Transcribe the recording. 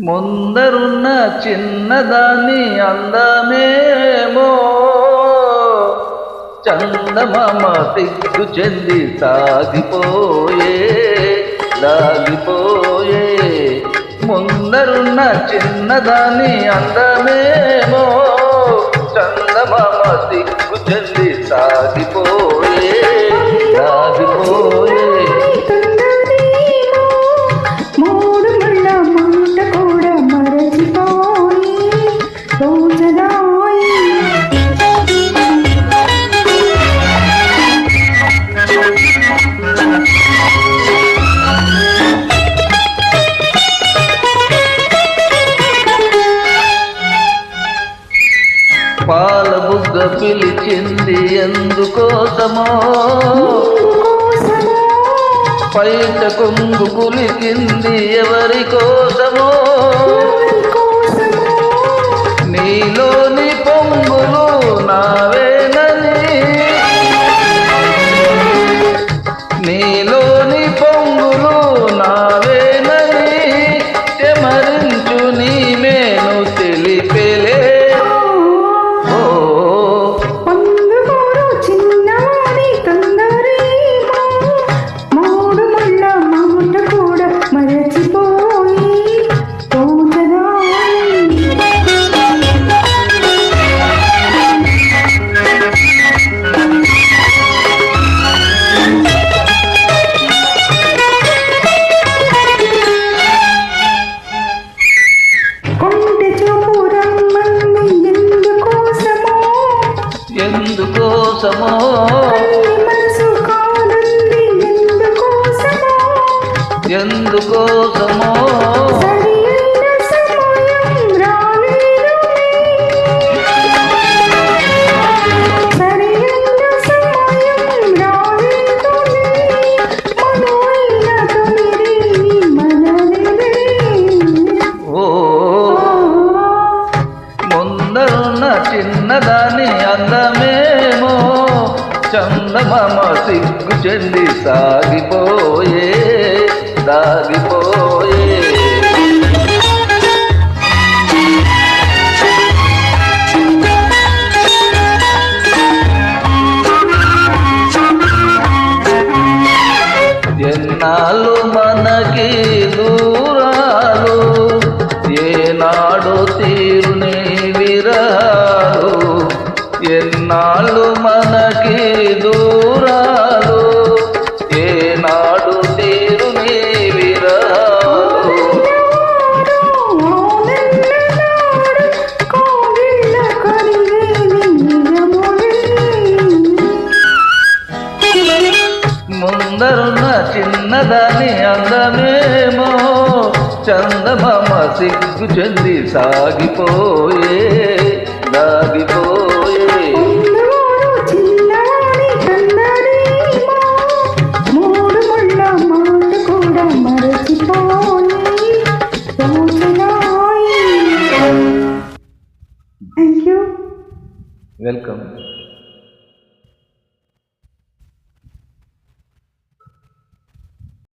ముందరున్న చిన్నదాని అందమేమో చందమామ సిగ్గు చెంది సాగిపోయే దాగిపోయే. ముందరున్న చిన్నదాని అందమేమో చందమామ సిగ్గు చెంది సాగిపోయే దాగిపోయే. పాల బుగ్గ పిలిచింది ఎందుకోసమో, పైట కొంగు కులికింది ఎవరి కోసమో. నీలోని పొంగులు నావేనని, నీలోని పొంగులు నావేనని చెమరించు నీ మేను తెలిపెలే. ఎందుకోసమో ఎందుకోసమో ముందరున్న చిన్నదాని అందమేమో చందమామ సిగ్గు చెంది సాగిపోయే దాగిపోయే. ఎన్నాళ్ళు మనకి దూరాలు, ఏనాడు తీరునే విరాలు. ఎన్నాళ్ళు మనకి దూరాలు, ఏనాడు తీరునే విరాలు. ముందరున్న చిన్నదాని అందమేమో చందమామ సిగ్గు చెంది సాగిపోయే దాగిపోయే.